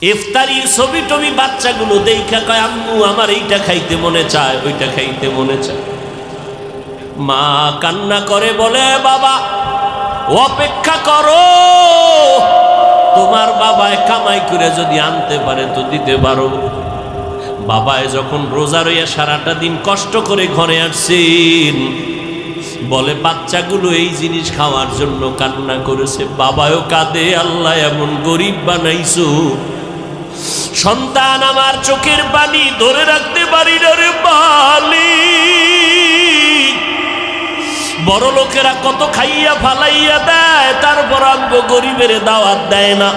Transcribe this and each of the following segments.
ইফতারির ছবি টবি বাচ্চাগুলো দেখা কয় আম্মু আমার এইটা খাইতে মনে চায়, ওইটা খাইতে মনে চায়। মা কান্না করে বলে বাবা অপেক্ষা করো, তোমার বাবায় কামাই করে যদি আনতে পারে তো দিতে পারো। বাবায় যখন রোজা রইয়া সারাটা দিন কষ্ট করে ঘরে আসছেন, বলে বাচ্চাগুলো এই জিনিস খাওয়ার জন্য কান্না করেছে, বাবাও কাঁদে, আল্লাহ এমন গরিব বানাইছো। সন্তান আমার চোখের পানি ধরে রাখতে পারি না রে মালিক। বড় লোকেরা কত খাইয়া ফালাইয়া দেয়, তারপর আমগো গরিবের দাওয়াত দেয় না।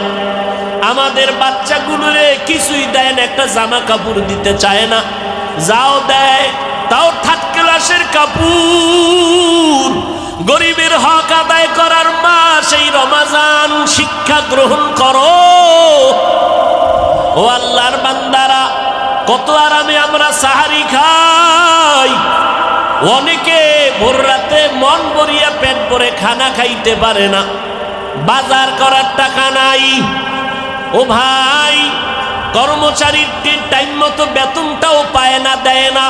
আমাদের বাচ্চাগুলোরে কিছুই দেয় না, একটা জামা কাপড় দিতে চায় না, যাও দেয় তাও থার্ড ক্লাসের কাপড়। গরিবের হক আদায় করার মাস এই রমাজান, শিক্ষা গ্রহণ করো। ও আল্লাহর বান্দারা, কত আরামে আমরা সাহারি খাই। অনেকে ভোর রাতে মন ভরিয়া পেট ভরে খানা খাইতে পারে না, বাজার করার টাকা নাই। ও ভাই, কর্মচারীর টাইম মতো বেতনটাও পায় না, দেয় না।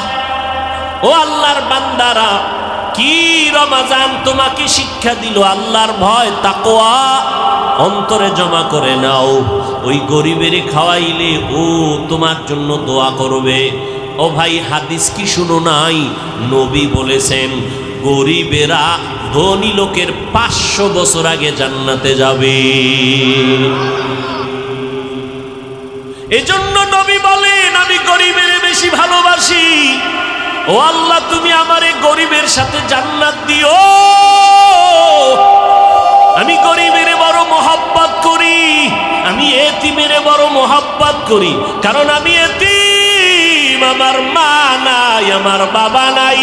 ও আল্লাহর বান্দারা, কি রমাজান তোমাকে শিক্ষা দিল, আল্লাহর ভয় তাকওয়া অন্তরে জমা করে নাও। ওই গরিবের খাওয়াইলে ও তোমার জন্য দোয়া করবে। ও ভাই, হাদিস কি শুনো নাই? নবী বলেছেন গরিবেরা ধনী লোকের 500 বছর আগে জান্নাতে যাবে। এজন্য নবী বলেন আমি গরিবের বেশি ভালোবাসি। ও আল্লাহ, তুমি আমারে গরিবের সাথে জান্নাত দিও। আমি গরিবের বড় মহব্বত করি, আমি এতিমের বড় মহব্বত করি, কারণ আমি এতিম, আমার মা নাই, আমার বাবা নাই।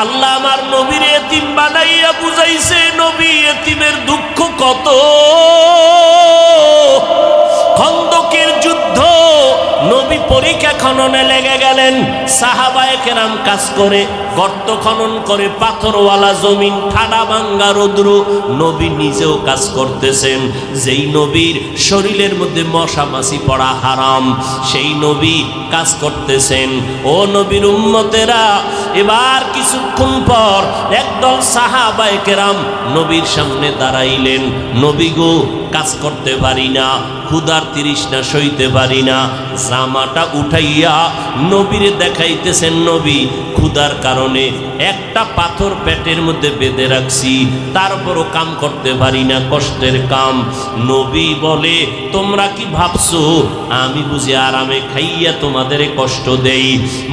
আল্লাহ আমার নবীর এতিম বানাইয়া বুঝাইছে নবী এতিমের দুঃখ কত। খন্দকের যুদ্ধ, নবী পরীক্ষা খননে লেগে গেলেন। সাহাবায়ে কেরাম কাজ করে, গর্ত খনন করে, পাথরওয়ালা জমিন, ঠাডা ভাঙ্গা রৌদ্র। নবী নিজেও কাজ করতেছেন। যেই নবীর শরীরের মধ্যে মশা মাছি পড়া হারাম, সেই নবী কাজ করতেছেন। ও নবীর উম্মতেরা, এবার কিছুক্ষণ পর একদল সাহাবায়ে কেরাম নবীর সামনে দাঁড়াইলেন। নবী গো, কাজ করতে পারি না, ক্ষুধার তৃষ্ণা সইতে পারি না। জামাটা উঠাইয়া নবীরে দেখাইতেছেন, নবী ক্ষুধার কারণে একটা পাথর পেটের মধ্যে বেঁধে রাখছি, তারপরও কাম করতে পারি না, কষ্টের কাম। নবী বলে তোমরা কি ভাবছো আমি বুঝি আরামে খাইয়া তোমাদের কষ্ট দেই?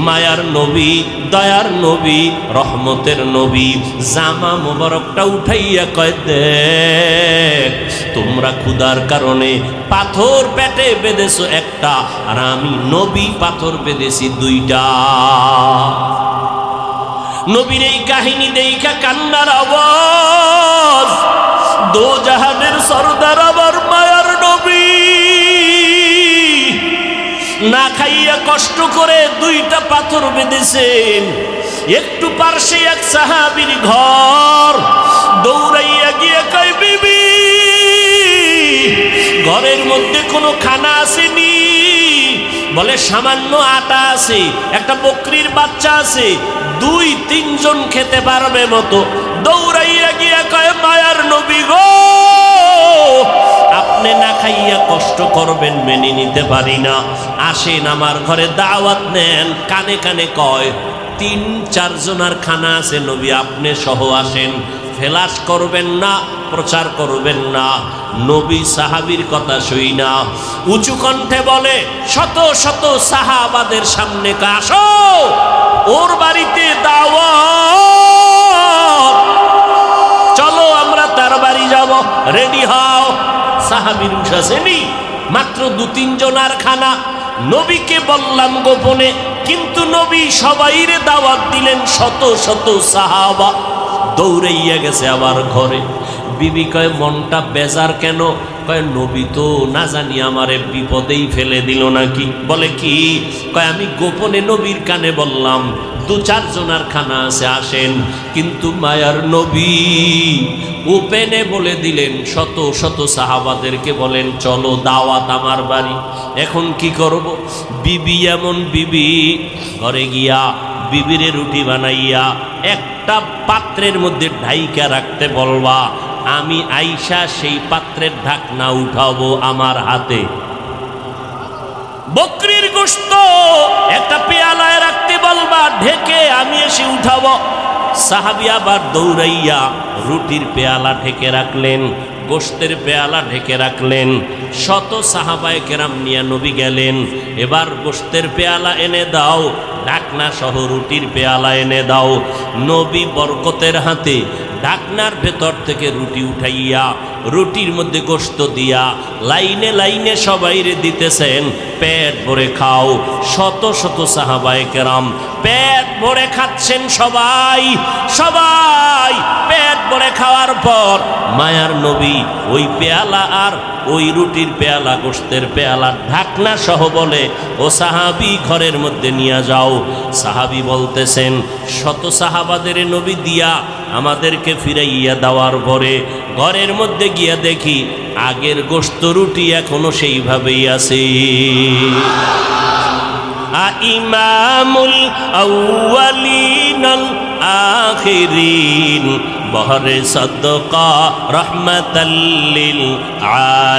মায়ার নবী, দয়ার নবী, রহমতের নবী জামা মোবারকটা উঠাইয়া কয় দেখ, তোমরা ক্ষুধার কারণে পাথর পেটে বেঁধেছো একটা, আর আমি নবী পাথর বেঁধেছি 2টা। নবীর এই কাহিনী দেখা কান্নার আওয়াজ। দো জাহানের সরদার আমার মায়ার নবী না খাইয়া কষ্ট করে 2টা পাথর বেঁধেছেন। একটু পার্শ্বে এক সাহাবীর ঘর, দৌড়াইয়া গিয়ে কয় বিবি ঘরের মধ্যে কোনো খানা আসেনি? বলে সামান্য আটা আছে, একটা বকরির বাচ্চা আছে, 2-3 জন খেতে পারবে মতো। দৌড়াইয়া গিয়া কয় মায়ার নবী গো, আপনি না খাইয়া কষ্ট করবেন মেনে নিতে পারি না, আসেন আমার ঘরে দাওয়াত নেন। কানে কানে কয় 3-4 জনের খানা আছে নবী, আপনি সহ আসেন, ফেলাস করবেন না, প্রচার করবেন না। নবী সাহাবীর কথা শুই না, উঁচু কণ্ঠে বলে শত শত সাহাবাদের সামনে আসো, ওর বাড়িতে দাওয়াত, চলো আমরা তার বাড়ি যাব, রেডি হও। সাহাবীর উঠাছেনি মাত্র 2-3 জনের খানা। নবীকে বললাম গোপনে, কিন্তু নবী সবাইরে দাওয়াত দিলেন। শত শত সাহাবা দৌড়াইয়া গেছে আবার ঘরে। বিবি কয় মনটা বেজার কেন? কয় নবী তো না জানি আমারে বিপদেই ফেলে দিল নাকি। বলে কি? কয় আমি গোপনে নবীর কানে বললাম 2-4 জনের খানা আছে, আসেন। কিন্তু মায়ার নবী ওপেনে বলে দিলেন, শত শত সাহাবাদেরকে বলেন, চলো দাওয়াত আমার বাড়ি। এখন কি করব? বিবি এমন বিবি, ঘরে গিয়া বিবিরে রুটি বানাইয়া একটা পাত্রের মধ্যে ঢাইকা রাখতে বলবা, আমি আইসা সেই পাত্রের ঢাকনা উঠাবো আমার হাতে। বকরির গোশত একটা পেয়ালায় রাখতে বলবা, ঢেকে আমি এসে উঠাবো। সাহাবী আবার দৌড়াইয়া রুটির পেয়ালা ঢেকে রাখলেন, গোশতের পেয়ালা ঢেকে রাখলেন। শত সাহাবায়ে কেরাম নিয়ে নবী গেলেন, এবার গোশতের পেয়ালা এনে দাও, ঢাকনা সহ রুটির পেয়ালা এনে দাও। নবী বরকতের হাতে ঢাকনার ভেতর থেকে রুটি উঠাইয়া রুটির মধ্যে গোশত দিয়া লাইনে লাইনে সবাইরে দিতেছেন, পেট ভরে খাও। শত শত সাহাবায়ে কেরাম পেট ভরে খাচ্ছেন, সবাই সবাই পেট ভরে খাওয়ার পর মায়ার নবী ওই পেয়ালা আর ওই রুটির পেয়ালা, গোশতের পেয়ালা ঢাকনা সহ বলে, ও সাহাবী ঘরের মধ্যে নিয়ে যাও। সাহাবী বলতেছেন, শত সাহাবাদের নবী দিয়া আমাদেরকে ফিরাইয়া দেওয়ার পরে ঘরের মধ্যে গিয়া দেখি আগের গোশত রুটি এখনো সেইভাবেই আছে। ইমামুল আউয়ালিনাল আখিরিন বহরে সদকা রহমাতাল লিল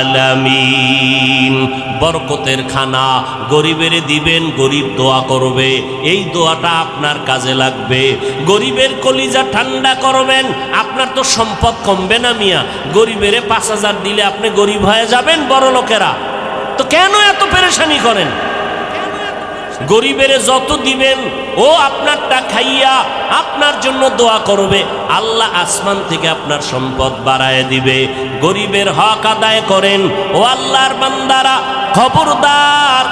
আলামিন। বরকতের খানা গরিবের দিবেন, গরিব দোয়া করবে, এই দোয়াটা আপনার কাজে লাগবে। গরিবের কলিজা ঠান্ডা করবেন, আপনার তো সম্পদ কমবে না মিয়া। গরিবের 5,000 দিলে আপনি গরিব হয়ে যাবেন, বড় লোকেরা তো কেন এত পেরেশানি করেন? গরিবের যত দিবেন ও আপনারটা খাইয়া আপনার জন্য দোয়া করবে, আল্লাহ আসমান থেকে আপনার সম্পদ বাড়ায় দিবে। গরিবের হক আদায় করেন ও আল্লাহর বান্দারা, খবরদার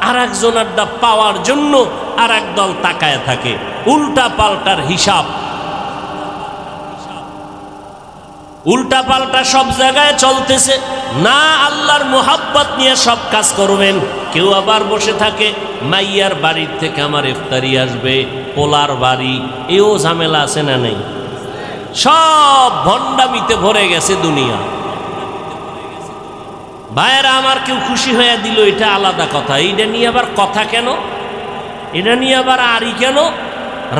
আর একজনেরটা পাওয়ার জন্য আর এক দল তাকায় থাকে, উল্টা পাল্টার হিসাব, উল্টা পাল্টা সব জায়গায় চলতেছে না। আল্লাহর মোহাব্বত নিয়ে সব কাজ করবেন। কেউ আবার বসে থাকে, মাইয়ার বাড়ির থেকে আমার ইফতারি আসবে, পোলার বাড়ি, এও ঝামেলা আছে না নেই? সব ভণ্ডামিতে ভরে গেছে দুনিয়া। ভাইয়েরা আমার, কেউ খুশি হয়ে দিল এটা আলাদা কথা, এইটা নিয়ে আবার কথা কেন? এটা নিয়ে আবার আড়ি কেন?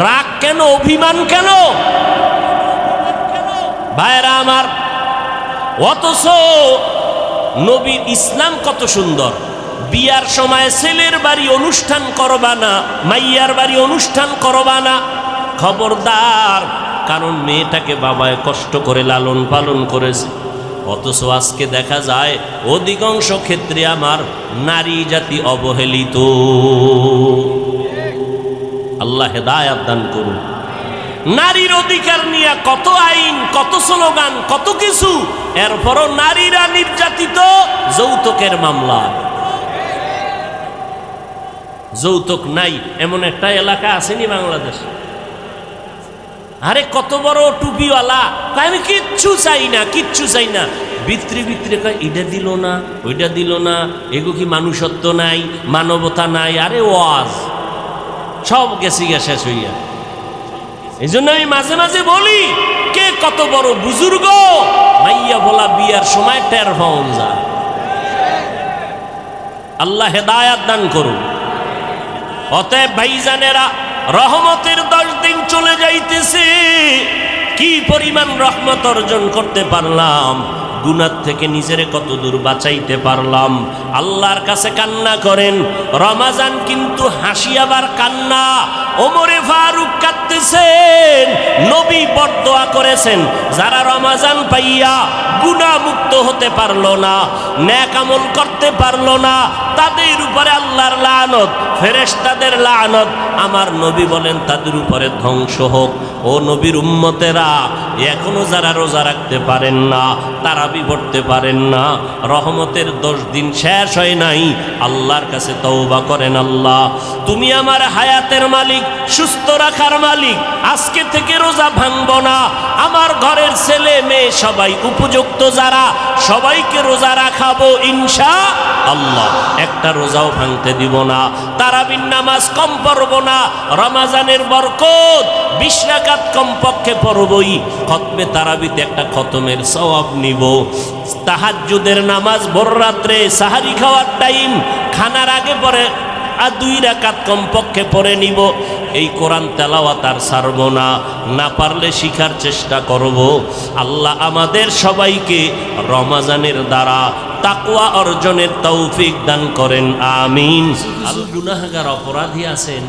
রাগ কেন? অভিমান কেন? ভাইয়েরা আমার, অথচ নবীর ইসলাম কত সুন্দর। বিয়ার সময় ছেলের বাড়ি অনুষ্ঠান করবা না, মাইয়ার বাড়ি অনুষ্ঠান করবা না, খবরদার। কারণ মেয়েটাকে বাবায় কষ্ট করে লালন পালন করেছে। অথচ আজকে দেখা যায় অধিকাংশ ক্ষেত্রে আমার নারী জাতি অবহেলিত। আল্লাহ হেদায়েত দান করুন। নারীর অধিকার নিয়ে কত আইন, কত স্লোগান, কত কিছু, এরপরও নারীরা নির্যাতিত। যৌতুকের মামলা, যৌতুক নাই এমন একটা এলাকা আসেনি বাংলাদেশ? আরে কত বড় টুপিওয়ালা, আমি কিচ্ছু চাই না, কিচ্ছু চাই না, ভিতরে ভিতরে কয় এটা দিল না, ওইটা দিল না, এগো কি মানুষত্ব নাই, মানবতা নাই? আরে ওয়াজ সব গেছি গা শেষ হইয়া। এই জন্য আমি মাঝে মাঝে বলি, কে কত বড় বুজুর্গ, মাইয়া বলা বিয়ার সময় টের পাওয়া যায়। আল্লাহ হেদায়াত দান করুন। অতএব ভাইজানেরা, রহমতের 10 দিন চলে যাইতেছে, কি পরিমাণ রহমত অর্জন করতে পারলাম, গুনাহ থেকে নিজেরে কত দূর বাঁচাইতে পারলাম। আল্লাহর কাছে কান্না করেন। রমাজান কিন্তু হাসি আবার কান্না। ওমরে ফারুক কাঁদতেছেন, নবী বরদোয়া করেছেন, যারা রমাজান পাইয়া গুনাহ মুক্ত হতে পারলো না, নেক আমল করতে পারলো না, তাদের উপরে আল্লাহর লানত, ফেরেশতাদের লানত। আমার নবী বলেন তাদের উপরে ধ্বংস হোক। ও নবীর উম্মতেরা, এখনো যারা রোজা রাখতে পারেন না, তারা তারাবি পড়তে পারেন না, রহমতের 10 দিন শেষ হয় নাই, আল্লাহর কাছে তওবা করেন, আল্লাহ তুমি আমার হায়াতের মালিক, সুস্থ রাখার মালিক, আজকে থেকে রোজা ভাঙব না, আমার ঘরের ছেলে মেয়ে সবাই উপযুক্ত যারা, সবাইকে রোজা রাখাবো ইনশাআল্লাহ, একটা রোজাও ভাঙতে দিব না, তারাবির নামাজ কম পড়ব না, রমজানের বরকত 20 রাকাত কমপক্ষে পড়বই, খতমে তারাবিতে একটা খতমের সওয়াব নিব, তাহাজ্জুদের নামাজ ভোর রাত্রে সাহারি খাওয়ার টাইম খানার আগে পরে আর 2 রাকাত কমপক্ষে পড়ে নিব, এই কোরআন তেলাওয়াত আর ছাড়ব না, না পারলে শিখার চেষ্টা করব। আল্লাহ আমাদের সবাইকে রমজানের দ্বারা তাকওয়া অর্জনের তৌফিক দান করেন, আমিন। আল গুনাহগার অপরাধী আছেন,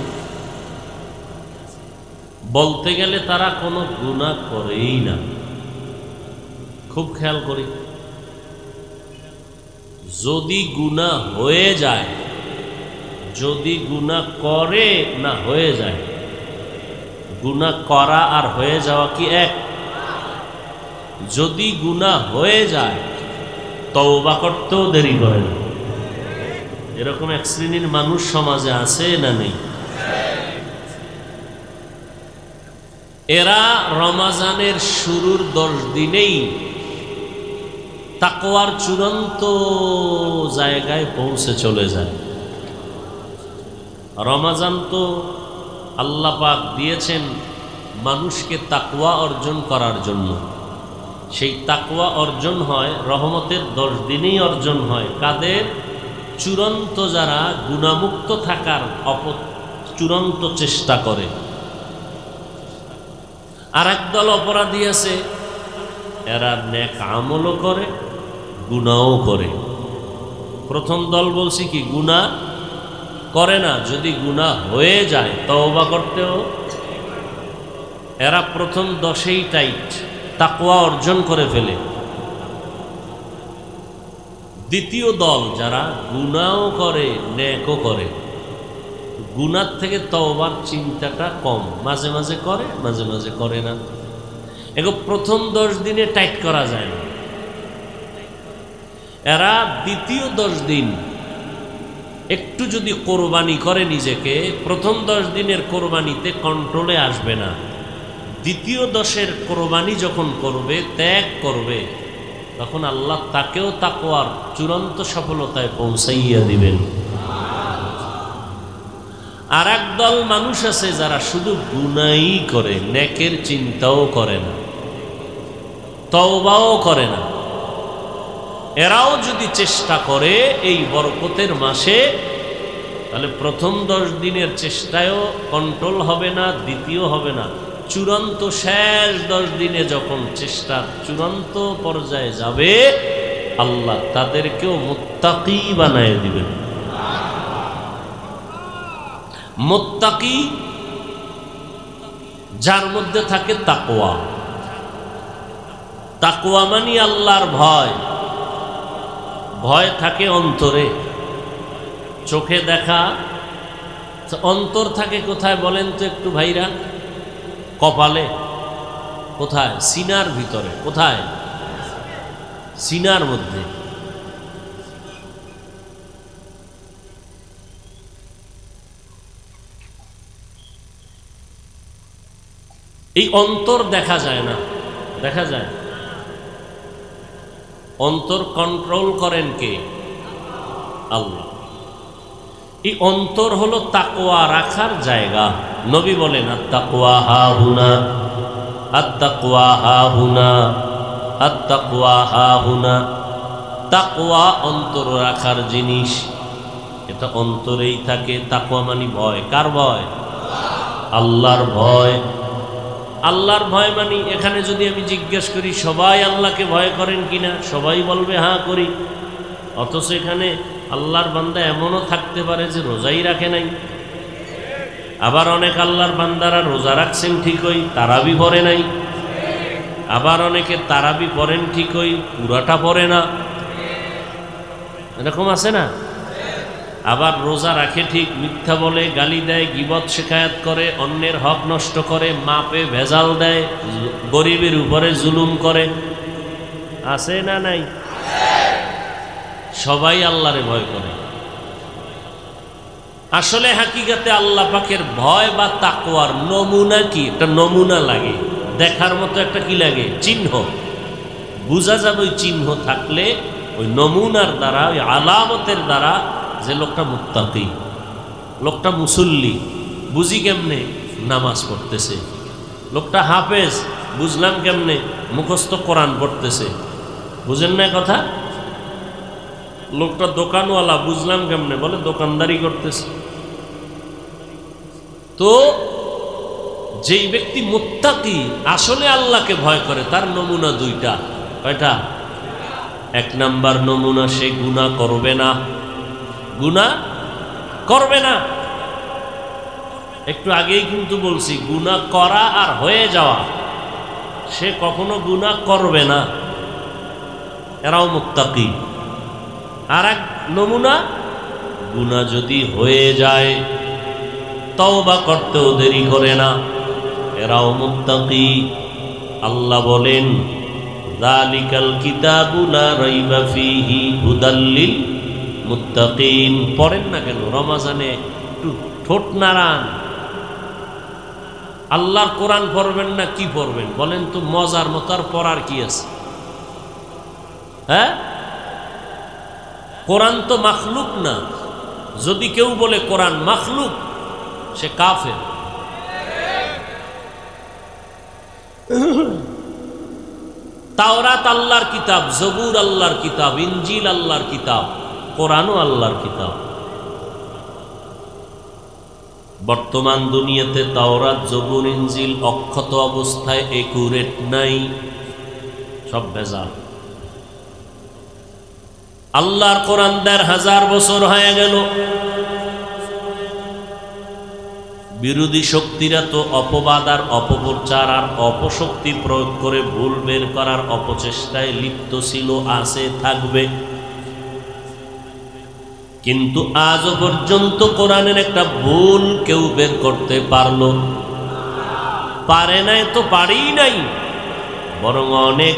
বলতে গেলে তারা কোনো গুনাহ করেই না, খুব খেয়াল করি, যদি গুনাহ হয়ে যায়, যদি গুনাহ করে না হয়ে যায়, গুনাহ করা আর হয়ে যাওয়া কি এক? যদি গুনাহ হয়ে যায় তওবা করতেও দেরি করে না, এরকম এক শ্রেণীর মানুষ সমাজে আছে না নেই? এরা রমজানের শুরুর 10 দিনেই তাকওয়ার চূড়ান্ত জায়গায় পৌঁছে চলে যায়। রমজান তো আল্লাহ পাক দিয়েছেন মানুষকে তাকওয়া অর্জন করার জন্য, সেই তাকওয়া অর্জন হয় রহমতের 10 দিনেই অর্জন হয় কাদের? চূড়ান্ত যারা গুনাহমুক্ত থাকার চূড়ান্ত চেষ্টা করে। আর একদল অপরাধী আছে, এরা নেক আমলও করে গুনাহও করে। প্রথম দল বলছি কি গুনাহ করে না, যদি গুনাহ হয়ে যায় তওবা করতেও, এরা প্রথম 10এই টাইট, তাকওয়া অর্জন করে ফেলে। দ্বিতীয় দল যারা গুনাহও করে নেকও করে, গুনাহ থেকে তওবার চিন্তাটা কম, মাঝে মাঝে করে মাঝে মাঝে করে না, এগো প্রথম 10 দিনে টাইট করা যায় না। এরা দ্বিতীয় 10 দিন একটু যদি কোরবানি করে নিজেকে, প্রথম 10 দিনের কোরবানিতে কন্ট্রোলে আসবে না, দ্বিতীয় 10-এর কোরবানি যখন করবে, ত্যাগ করবে, তখন আল্লাহ তাকেও তাকওয়ার চূড়ান্ত সফলতায় পৌঁছাইয়া দিবেন। আর একদল মানুষ আছে যারা শুধু গুনাহই করে, নেকের চিন্তাও করে না, তওবাও করে না। এরাও যদি চেষ্টা করে এই বরকতের মাসে, তাহলে প্রথম 10 দিনের চেষ্টায়ও কন্ট্রোল হবে না, দ্বিতীয় হবে না, চূড়ান্ত শেষ 10 দিনে যখন চেষ্টা চূড়ান্ত পর্যায়ে যাবে, আল্লাহ তাদেরকেও মুত্তাকি বানায় দিবেন। মুত্তাকি যার মধ্যে থাকে তাকওয়া। তাকওয়া মানে আল্লাহর ভয়, ভয় থাকে অন্তরে, চোখে দেখা। অন্তর থাকে কোথায় বলেন তো একটু ভাইরা? কপালে। কোথায়? সিনার ভিতরে। কোথায়? সিনার মধ্যে। এই অন্তর দেখা যায় না, দেখা যায়? অন্তর কন্ট্রোল করেন কে? আল্লাহ। এই অন্তর হলো তাকওয়া রাখার জায়গা। নবী বলেন আত্তাকওয়া হাহুনা, আত্তাকওয়া হাহুনা, আত্তাকওয়া হাহুনা। তাকওয়া অন্তর রাখার জিনিস, এটা অন্তরেই থাকে। তাকওয়া মানে ভয়। কার ভয়? আল্লাহর ভয়। আল্লাহর ভয় মানে, এখানে যদি আমি জিজ্ঞেস করি সবাই আল্লাহকে ভয় করেন কিনা, সবাই বলবে হ্যাঁ করি। অথচ এখানে আল্লাহর বান্দা এমনও থাকতে পারে যে রোজাই রাখে নাই। আবার অনেক আল্লাহর বান্দারা রোজা রাখছেন ঠিকই, তারাবি পড়ে নাই। আবার অনেকে তারাবি পড়েন ঠিকই, পুরাটা পড়ে না। এরকম আছে না? আবার রোজা রাখে ঠিক, মিথ্যা বলে, গালি দেয়, গীবত শিকায়াত করে, অন্যের হক নষ্ট করে, মাপে ভেজাল দেয়, গরিবের উপরে জুলুম করে। আছে না নাই? সবাই আল্লাহরে ভয় করে। আসলে হাকিকাতে আল্লাহ পাকের ভয় বা তাকওয়ার নমুনা কি? একটা নমুনা লাগে, দেখার মতো একটা কি লাগে? চিহ্ন। বোঝা যাবে ওই চিহ্ন থাকলে, ওই নমুনার দ্বারা, ওই আলামতের দ্বারা যে লোকটা মুত্তাকি, লোকটা মুসল্লি। বুঝি কেমনে? নামাজ পড়তেছে। লোকটা হাফেজ, বুঝলাম কেমনে? মুখস্থ কোরআন পড়তেছে। বুঝেন না কথা? লোকটা দোকানওয়ালা, বুঝলাম কেমনে? বলে দোকানদারি করতেছে। তো যেই ব্যক্তি মুত্তাকি, আসলে আল্লাহকে ভয় করে, তার নমুনা দুইটা। কয়টা? এক নাম্বার নমুনা, সে গুনাহ করবে না। গুনাহ করবে না। একটু আগেই কিন্তু বলছি, গুনাহ করা আর হয়ে যাওয়া, সে কখনো গুনাহ করবে না, এরাও মুত্তাকি। আর এক নমুনা, গুনাহ যদি হয়ে যায় তওবা করতেও দেরি করে না, এরাও মুত্তাকি। আল্লাহ বলেন, যালিকাল কিতাবু লা রাইবা ফীহি হুদাল লিল মুত্তাকিন। পড়েন না কেন রমজানে? একটু ঠোঁট নাড়ান। আল্লাহর কোরআন পড়বেন না কি পড়বেন বলেন তো? মজার মতো আর পড়ার কি আছে? হ্যাঁ, কোরআন তো মাখলুক না। যদি কেউ বলে কোরআন মাখলুক, সে কাফের। তাওরাত আল্লাহর কিতাব, জবুর আল্লাহর কিতাব, ইনজিল আল্লাহর কিতাব, কোরআনও আল্লাহর কিতাব। বর্তমান দুনিয়াতে তাওরাত, জবুর, ইনজিল অক্ষত অবস্থায়, একুরেট নাই, সব ভেজাল। আল্লাহর কোরআন ১,৫০০ বছর হয়ে গেল। বিরোধী শক্তিরা তো অপবাদ আর অপপ্রচার আর অপশক্তি প্রয়োগ করে ভুল বের করার অপচেষ্টায় লিপ্ত ছিল, আছে, থাকবে। কিন্তু আজও পর্যন্ত কোরআনের একটা ভুল কেউ বের করতে পারলো? পারে নাই তো পারেই নাই। বরং অনেক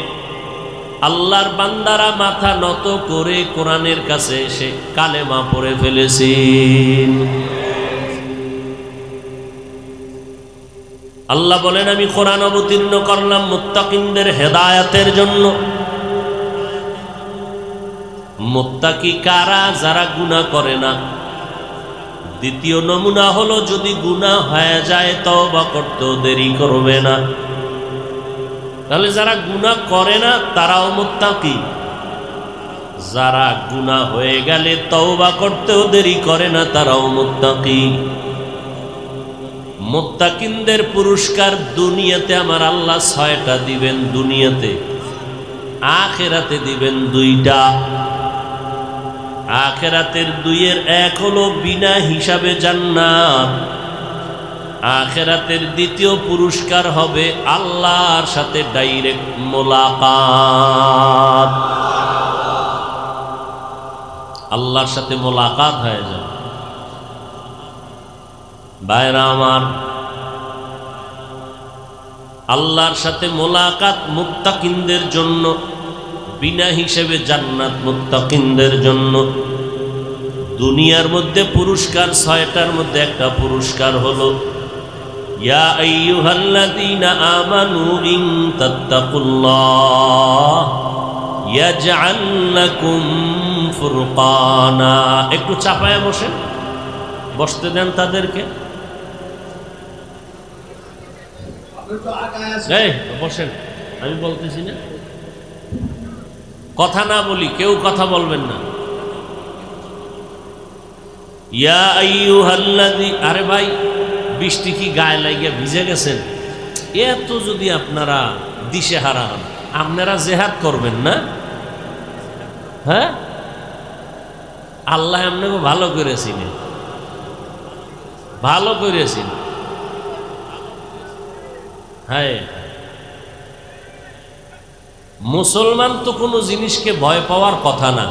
আল্লাহর বান্দারা মাথা নত করে কোরআনের কাছে এসে কালেমা পড়ে ফেলেছেন। আল্লাহ বলেন, আমি কোরআন অবতীর্ণ করলাম মুত্তাকিনদের হেদায়েতের জন্য। মুত্তাকি কারা? যারা গুনাহ করে না। দ্বিতীয় নমুনা হলো, যদি গুনাহ হয়ে যায় তওবা করতেও দেরি করবে না। তাহলে যারা গুনাহ করে না তারাও মুত্তাকি। যারা গুনাহ হয়ে গেলে তওবা করতেও দেরি করে না, তারাও মুত্তাকি। মুত্তাকিনদের পুরস্কার দুনিয়াতে আমার আল্লাহ ৬টা দিবেন দুনিয়াতে, আখিরাতে দিবেন ২টা। আখিরাতের ২-এর ১ হলো বিনা হিসাবে জান্নাত। আখিরাতের ২য় পুরস্কার হবে আল্লাহর সাথে ডাইরেক্ট মোলাকাত। আল্লাহর সাথে মোলাকাত হয়ে যাবে। ভাইরা আমার, আল্লাহর সাথে মোলাকাত মুত্তাকিনদের জন্য, বিনা হিসেবে জান্নাত মুত্তাকিনদের জন্য। দুনিয়ার মধ্যে পুরস্কার ৬টার মধ্যে একটা পুরস্কার হলো, ইয়া আইয়ুহাল্লাযীনা আমানু ইন তাত্তাকুল্লাহ ইয়াজআল লাকুম ফুরকানা। একটু চাপায় বসেন, বসতে দেন তাদেরকে। এই বসেন, আমি বলতেছি না, কথা না বলি, কেউ কথা বলবেন না। ইয়া আইয়ুহাল্লাযী, আরে ভাই বৃষ্টি কি গায়ে লাগিয়ে ভিজে গেছেন? এত যদি আপনারা দিশেহারা হন, আপনারা জেহাদ করবেন না? হ্যাঁ, আল্লাহ আপনাকে ভালো করেছিলেন, ভালো করেছেন। হ্যাঁ, মুসলমান তো কোনো জিনিসকে ভয় পাওয়ার কথা না।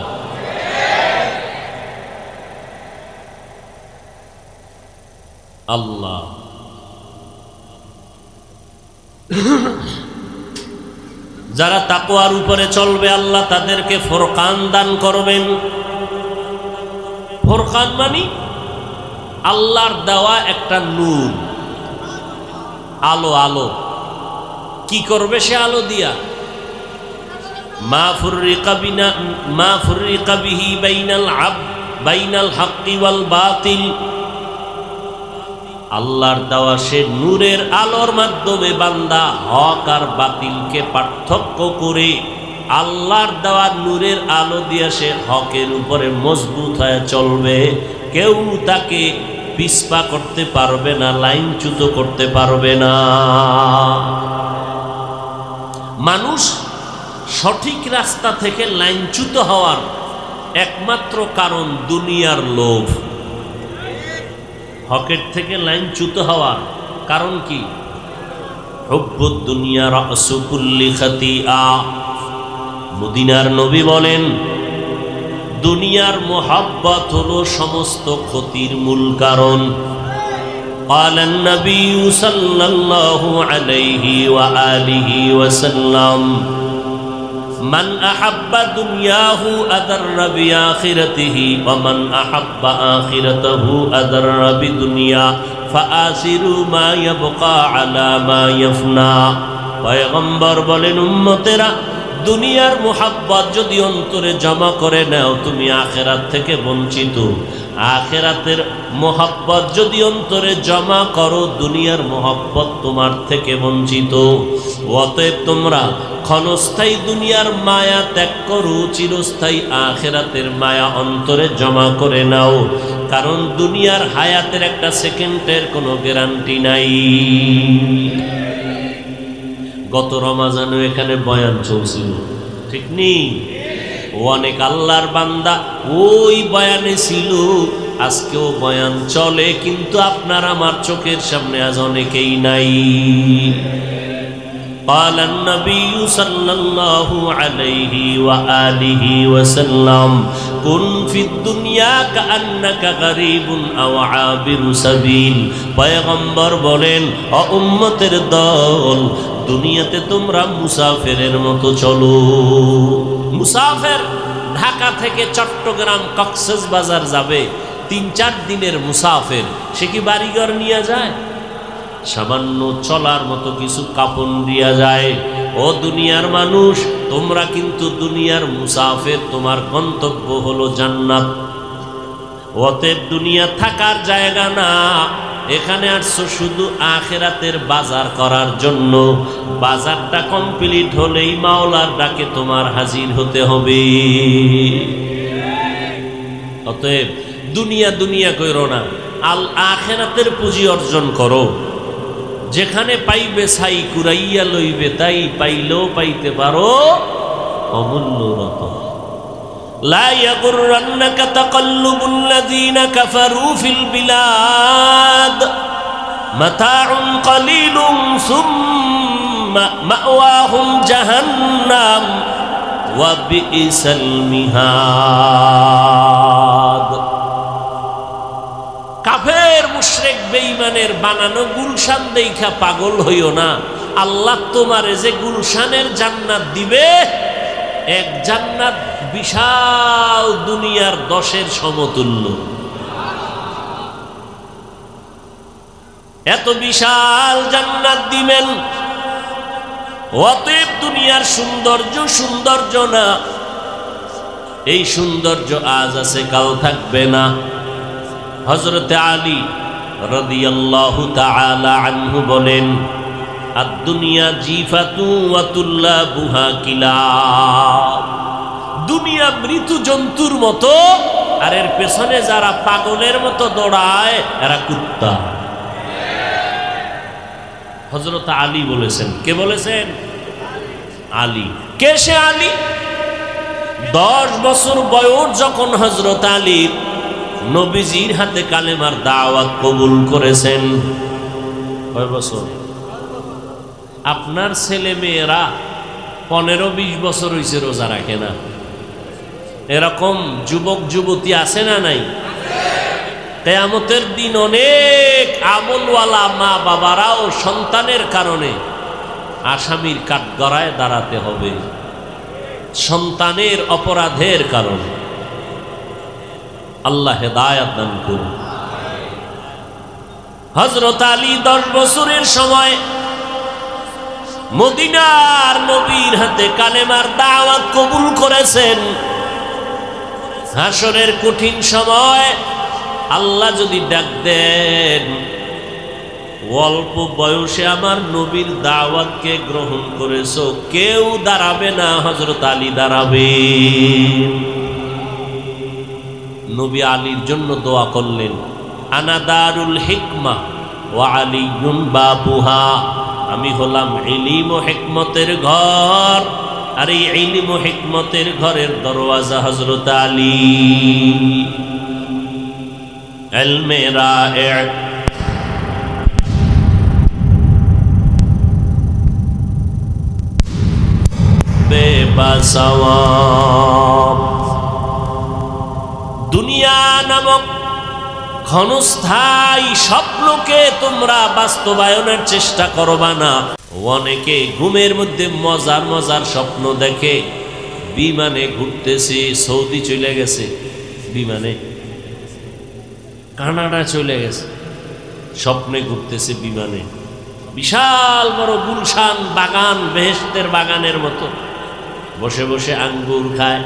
আল্লাহ যারা তাকওয়ার উপরে চলবে আল্লাহ তাদেরকে ফুরকান দান করবেন। ফুরকান মানে আল্লাহর দেওয়া একটা নূর, আলো। আলো কি করবে সে আলো দিয়া? মা ফুররিকা বিহি বাইনাল হাক্কি ওয়াল বাতিল। আল্লাহর দেওয়া সে নূরের আলোর মাধ্যমে বান্দা হক আর বাতিলকে পার্থক্য করে আল্লাহর দেওয়া নূরের আলো দিয়ে সে হকের উপরে মজবুত হয়ে চলবে। কেউ তাকে পিছপা করতে পারবে না, লাইনচ্যুত করতে পারবে না। মানুষ সঠিক রাস্তা থেকে লাইনচ্যুত হওয়ার একমাত্র কারণ দুনিয়ার লোভ। হকের থেকে লাইনচ্যুত হওয়ার কারণ কি? হুব্বুদ দুনিয়া রাসু কুল্লি খাতিআ। মদিনার নবী বলেন, দুনিয়ার মোহাব্বত হলো সমস্ত ক্ষতির মূল কারণ। قال النبي صلى الله عليه وآله وسلم من أحب دنياه أضر بآخرته ومن أحب آخرته أضر بدنيا فآثروا ما يبقى على ما يفنى। পয়গম্বর বলেন, উম্মতেরা, দুনিয়ার মোহাব্বত যদি অন্তরে জমা করে নাও তুমি আখেরাত থেকে বঞ্চিত। আখেরাতের মোহাব্বত যদি অন্তরে জমা করো দুনিয়ার মোহাব্বত তোমার থেকে বঞ্চিত। অতএব তোমরা ক্ষণস্থায়ী দুনিয়ার মায়া ত্যাগ করো, চিরস্থায়ী আখেরাতের মায়া অন্তরে জমা করে নাও। কারণ দুনিয়ার হায়াতের একটা সেকেন্ডের কোনো গ্যারান্টি নাই। গত রমাজানে এখানে বয়ান চলছিল, ঠিক নেই? অনেক আল্লাহর বান্দা ওই বয়ানে ছিল, আজকেও বয়ান চলে, কিন্তু আপনার আমার চোখের সামনে আজ অনেকেই নাই। قال النبي صلى الله عليه وآله وسلم كن في الدنيا كأنك غريب أو عابر سبيل। পয়গম্বর বলেন, ও উম্মতের দল, দুনিয়াতে তোমরা মুসাফিরের মতো চলো। মুসাফির ঢাকা থেকে চট্টগ্রাম কক্সবাজার যাবে, 3-4 দিনের মুসাফির, সে কি বাড়িঘর নিয়ে যায়? সামান্য চলার মতো কিছু কাপড় দিয়া যায়। ও দুনিয়ার মানুষ, তোমরা কিন্তু দুনিয়ার মুসাফির, তোমার গন্তব্য হলো জান্নাত। অতএব দুনিয়া থাকার জায়গা না, এখানে আসছো শুধু আখেরাতের বাজার করার জন্য। বাজারটা কমপ্লিট হলেই মাওলার ডাকে তোমার হাজির হতে হবে। অতএব দুনিয়া দুনিয়া কইরো না, আল আখেরাতের পুঁজি অর্জন করো। যেখানে পাইবে ছাই কুড়াইয়া লইবে, তাই পাইলেও পাইতে পারো অমূল্য রতন। লা ইয়াগুররান্নাকা তাকাল্লুবুল লাযীনা কাফারু ফিল বিলাদ মাতাউন কলিলুন সুম্মা মাওয়াহুম জাহান্নাম ওয়া বিইসাল মিহাদ। কাফের মুশরিক বেঈমানের বানানো গুলশান দেখা পাগল হইও না। আল্লাহ তোমারে যে গুলশানের জান্নাত দিবে, এক জান্নাত বিশাল দুনিয়ার 10-এর সমতুল্য। এত বিশাল জান্নাত দিবেন। অতএব দুনিয়ার সৌন্দর্য না, এই সৌন্দর্য আজ আছে কাল থাকবে না। হযরতে আলী রাদিয়াল্লাহু তাআলা আনহু বলেন, আদ-দুনিয়া জিফাতু ওয়া তুল্লাবুহা কিলাব। দুনিয়া মৃত জন্তুর মতো, আর এর পেছনে যারা পাগলের মতো দৌড়ায় এরা কুত্তা। হযরত আলী বলেছেন। কে বলেছেন? আলী। কে সে আলী? 10 বছর বয়স যখন হযরত আলী নবীজির হাতে কালেমার দাওয়াত কবুল করেছেন। কয় বছর? আপনার ছেলে মেয়েরা 15-20 বছর হয়েছে রোজা রাখে না। এরকম যুবক যুবতী আছে না নাই? কিয়ামতের দিন অনেক আমলওয়ালা মা বাবারাও সন্তানের কারণে আসামির কাঠগড়ায় দাঁড়াতে হবে সন্তানের অপরাধের কারণে। আল্লাহ হেদায়েত দান করুন। হযরত আলী 10 বছরের সময় মদিনার নবীর হাতে কালেমার দাওয়াত কবুল করেছেন। হাসরের কঠিন সময় আল্লাহ যদি ডাক দেন, অল্প বয়সে আমার নবীর দাওয়াতকে গ্রহণ করেছো, কেউ দাঁড়াবে না, হযরত আলী দাঁড়াবে। নবী আলীর জন্য দোয়া করলেন, আনা দারুল হিকমা ওয়া আলিয়ুন বাবুহা, আমি হলাম ইলম ও হিকমতের ঘর, আর এই ইলম ও হিকমতের ঘরের দরওয়াজা হযরত আলী। ইলমে রায়ে বেবাসওয়াব। দুনিয়া নামক ক্ষণস্থায়ী স্বপ্নকে তোমরা বাস্তবায়নের চেষ্টা করবা না। অনেকে ঘুমের মধ্যে মজার মজার স্বপ্ন দেখে, বিমানে ঘুরতেছে, সৌদি চলে গেছে, বিমানে কানাডা চলে গেছে, স্বপ্নে ঘুরতেছে বিমানে, বিশাল বড় গুলশান বাগান, বেহেশতের বাগানের মতো, বসে বসে আঙ্গুর খায়,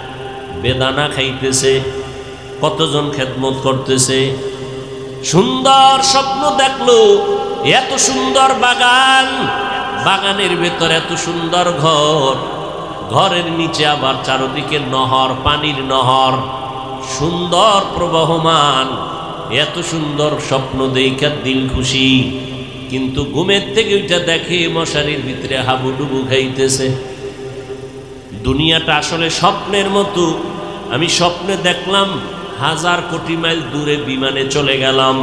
বেদানা খাইতেছে, কতজন খেদমত করতেছে। সুন্দর স্বপ্ন দেখলো, এত সুন্দর বাগান, বাগানের ভেতর এত সুন্দর ঘর, ঘরের নিচে আবার চারদিকে নহর, পানির নহর, সুন্দর প্রবাহমান, এত সুন্দর স্বপ্ন দেখে দিল খুশি। কিন্তু ঘুমের থেকে ওইটা দেখে মশারির ভিতরে হাবুডুবু খাইতেছে। দুনিয়াটা আসলে স্বপ্নের মতো। আমি স্বপ্নে দেখলাম 1000 কোটি মাইল দূরে বিমানে চলে গেলাম,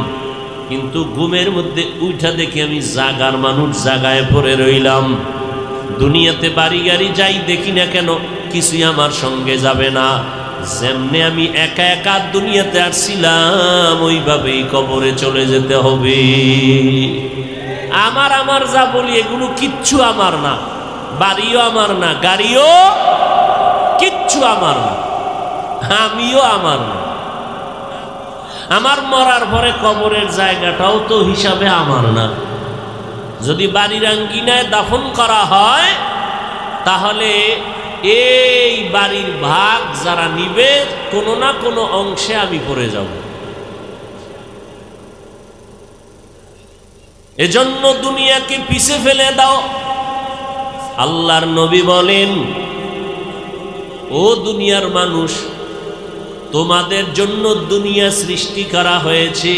কিন্তু ঘুমের মধ্যে উঠা দেখি আমি জাগার মানুষ, জাগায় পড়ে রইলাম। দুনিয়াতে বাড়ি গাড়ি যাই দেখি না কেন, কিছুই আমার সঙ্গে যাবে না। যেমনে আমি একা একা দুনিয়াতে আসছিলাম, ওইভাবেই কবরে চলে যেতে হবে। আমার যা বলি এগুলো কিচ্ছু আমার না, বাড়িও আমার না, গাড়িও কিচ্ছু আমার না, আমিও আমার না। আমার মরার পরে কবরের জায়গাটাও তো হিসাবে আমার না। যদি বাড়ির আঙ্গিনায় দাফন করা হয়, তাহলে এই বাড়ির ভাগ যারা নিবে, কোনো না কোনো অংশে আমি পড়ে যাব। এজন্য দুনিয়াকে পিছে ফেলে দাও। আল্লাহর নবী বলেন, ও দুনিয়ার মানুষ, তোমাদের জন্য দুনিয়া সৃষ্টি করা হয়েছে,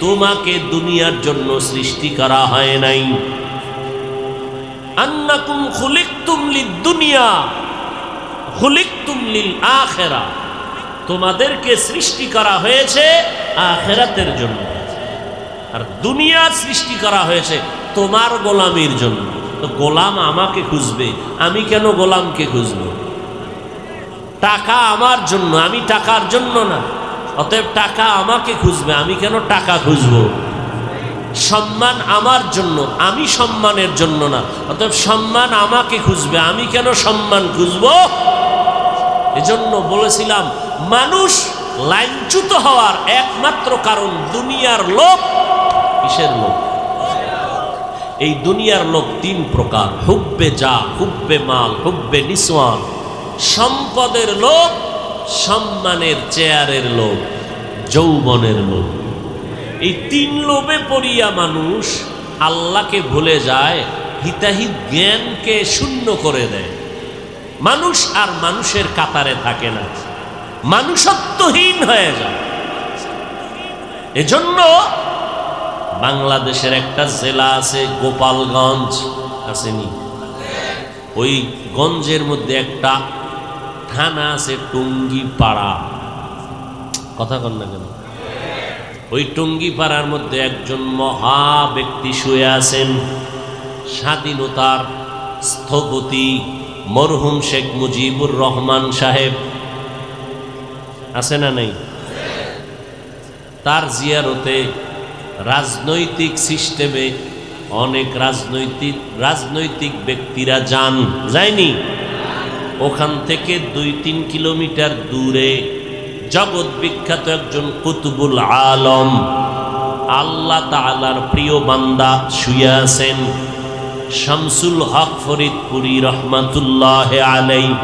তোমাকে দুনিয়ার জন্য সৃষ্টি করা হয় নাই। আন্নাকুম খুলিকতুম লিদ-দুনিয়া খুলিকতুম লিল আখিরা, তোমাদেরকে সৃষ্টি করা হয়েছে আখিরাতের জন্য, আর দুনিয়া সৃষ্টি করা হয়েছে তোমার গোলামির জন্য। তো গোলাম আমাকে খুঁজবে, আমি কেন গোলামকে খুঁজবো? টাকা আমার জন্য, আমি টাকার জন্য না। অতএব টাকা আমাকে খুঁজবে, আমি কেন টাকা খুঁজবো? সম্মান আমার জন্য, আমি সম্মানের জন্য না। অতএব সম্মান আমাকে খুঁজবে, আমি কেন সম্মান খুঁজবো? এজন্য বলেছিলাম, মানুষ লাইনচ্যুত হওয়ার একমাত্র কারণ দুনিয়ার লোভ। কিসের লোভ? এই দুনিয়ার লোভ 3 প্রকার: হুব্বে যা, হুব্বে মাল, হুব্বে নিসওয়ান। সম্পদের লোভ, সম্মানের চেয়ারের লোভ, যৌবনের লোভ। এই 3 লোভে পড়িয়া মানুষ আল্লাহকে ভুলে যায়, হিতাহিত জ্ঞানকে শূন্য করে দেয়। মানুষ আর মানুষের কাতারে থাকে না, মানুষত্বহীন হয়ে যায়। এজন্য বাংলাদেশের একটা জেলা আছে গোপালগঞ্জ, আসেনি? ওই গঞ্জের মধ্যে একটা থানা আছে টুঙ্গিপাড়া। কথা কন না কেন? ওই টুঙ্গিপাড়ার মধ্যে একজন মহা ব্যক্তি শুয়ে আছেন, স্বাধীনতার স্থপতি মরহুম শেখ মুজিবুর রহমান সাহেব। আছে না নেই? তার জিয়ারতে রাজনৈতিক সিস্টেমে অনেক রাজনৈতিক ব্যক্তিরা যায়নি। ওখান থেকে 2-3 কিলোমিটার দূরে জগৎ বিখ্যাত একজন কুতুবুল আলম, আল্লাহ তাআলার প্রিয় বান্দা শুয়ে আছেন, শামসুল হক ফরিদপুরি রহমাতুল্লাহ আলাইহি।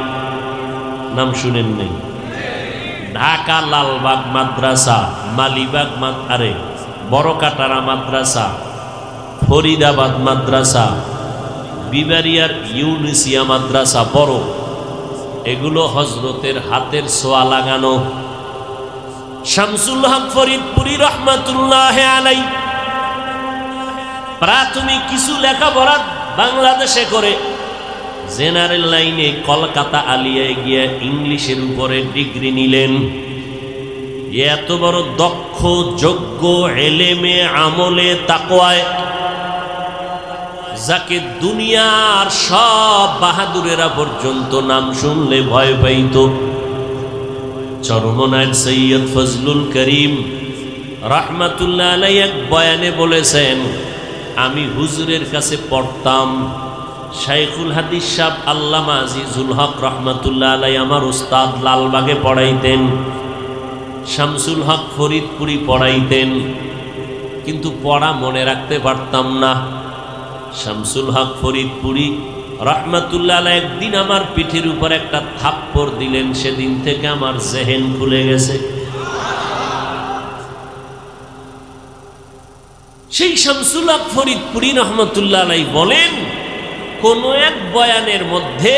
নাম শুনেন নাই? ঢাকা লালবাগ মাদ্রাসা, মালিবাগ বড়কাটারা মাদ্রাসা, ফরিদাবাদ মাদ্রাসা, বিবারিয়ার ইউনিসিয়া মাদ্রাসা বড়, এগুলো হজরতের হাতের ছোঁয়া লাগানো। শামসুল হক ফরিদপুরি রহমাতুল্লাহ আলাইহি প্রাথমিক কিছু লেখাপড়া বাংলাদেশে করে জেনারেল লাইনে কলকাতা আলিয়ায় গিয়ে ইংলিশের উপরে ডিগ্রি নিলেন। এত বড় দক্ষ, যোগ্য, এলেমে, আমলে, তাকওয়ায়, যাকে দুনিয়ার সব বাহাদুরেরা পর্যন্ত নাম শুনলে ভয় পাইত। চরমনায় সৈয়দ ফজলুল করিম রাহমাতুল্লাহ আলাইহি এক বয়ানে বলেছেন, আমি হুজুরের কাছে পড়তাম, শাইখুল হাদিস সাহেব আল্লামা আজিজুল হক রহমাতুল্লাহ আলাইহি আমার উস্তাদ লালবাগে পড়াইতেন, শামসুল হক ফরিদপুরি পড়াইতেন, কিন্তু পড়া মনে রাখতে পারতাম না। শামসুল হক ফরিদপুরি রহমাতুল্লাহ আলাইহি একদিন আমার পিঠের উপর একটা থাপ্পড় দিলেন, সেদিন থেকে আমার জেহেন খুলে গেছে। সেই শামসুল হক ফরিদপুরি রহমাতুল্লাহ আলাইহি বলেন কোন এক বয়ানের মধ্যে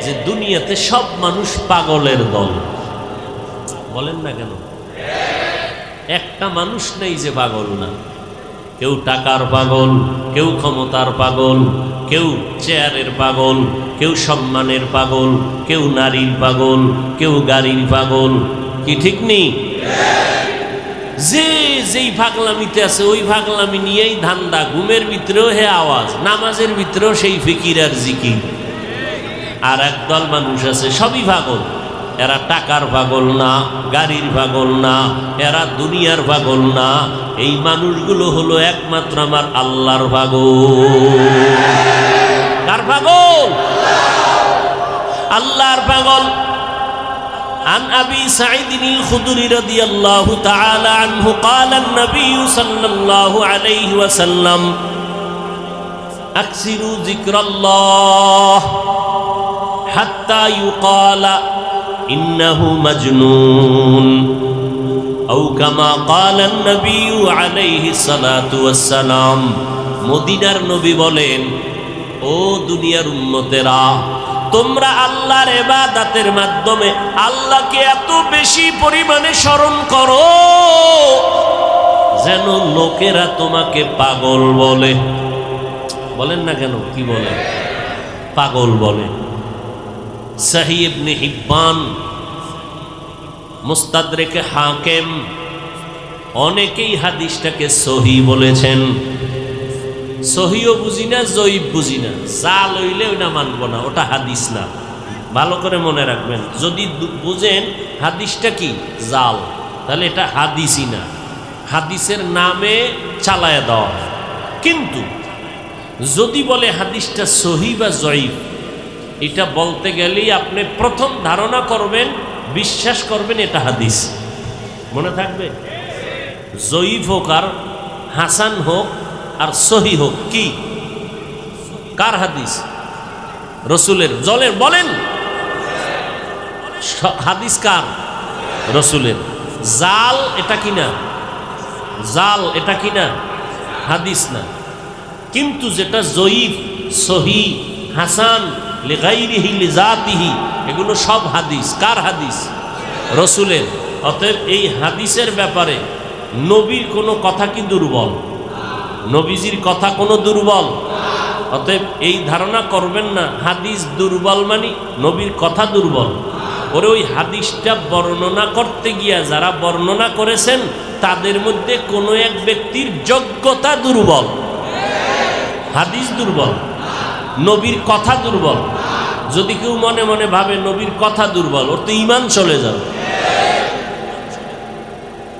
যে দুনিয়াতে সব মানুষ পাগলের দল। বলেন না কেন? একটা মানুষ নেই যে পাগল না। কেউ টাকার পাগল, কেউ ক্ষমতার পাগল, কেউ চেয়ারের পাগল, কেউ সম্মানের পাগল, কেউ নারীর পাগল, কেউ গাড়ির পাগল। কি ঠিক নেই? যে যেই পাগলামিতে আছে ওই পাগলামি নিয়েই ধান্দা। ঘুমের ভিতরেও হে আওয়াজ, নামাজের ভিতরেও সেই ফিকির আর জিকির। আর একদল মানুষ আছে সবই পাগল, এরা টাকার পাগল না, গাড়ির পাগল না, এরা দুনিয়ার পাগল না। এই মানুষগুলো হলো একমাত্র আমার আল্লাহর পাগল। কার পাগল? আল্লাহর পাগল। عن أبي سعيد الخدري رضي الله تعالى عنه قال النبي صلى الله عليه وسلم أكثروا ذكر الله حتى يقال إنه مجنون أو كما قال النبي عليه الصلاة والسلام। মদিনার নবী বলেন, ও দুনিয়ার উম্মতেরা, তোমরা আল্লাহর ইবাদতের মাধ্যমে আল্লাহকে এত বেশি পরিমাণে স্মরণ করো যেন লোকেরা তোমাকে পাগল বলে। বলেন না কেন? কি বলে? পাগল বলে। সহিহ ইবনে হিব্বান, মুস্তাদরেকে হাকিম, অনেকেই হাদিসটাকে সহিহ বলেছেন। সহিও বুঝি না, জয়ীব বুঝি না, যা লইলে ওটা মানবো না, ওটা হাদিস না। ভালো করে মনে রাখবেন, যদি বুঝেন হাদিসটা কি জাল, তাহলে এটা হাদিসই না, হাদিসের নামে চালায় দেওয়া। কিন্তু যদি বলে হাদিসটা সহিহ বা জয়ীব, এটা বলতে গেলেই আপনি প্রথম ধারণা করবেন, বিশ্বাস করবেন এটা হাদিস। মনে থাকবে, জয়ীব হোক আর হাসান হোক আর সহি হোক, কি কার হাদিস? রসুলের। জলের বলেন, হাদিস কার? রসুলের। জাল এটা কিনা? জাল এটা কিনা? হাদিস না। কিন্তু যেটা জয়ীফ, সহি, হাসান, লিগাইরিহি লিজাতিহি, এগুলো সব হাদিস। কার হাদিস? রসুলের। অতএব এই হাদিসের ব্যাপারে নবীর কোনো কথা কি দুর্বল? নবীজির কথা কোনো দুর্বল? অতএব এই ধারণা করবেন না হাদিস দুর্বল মানে নবীর কথা দুর্বল। ওরে ওই হাদিসটা বর্ণনা করতে গিয়া যারা বর্ণনা করেছেন তাদের মধ্যে কোনো এক ব্যক্তির যোগ্যতা দুর্বল। হাদিস দুর্বল, নবীর কথা দুর্বল। যদি কেউ মনে মনে ভাবে নবীর কথা দুর্বল, ওর তো ঈমান চলে যাবে।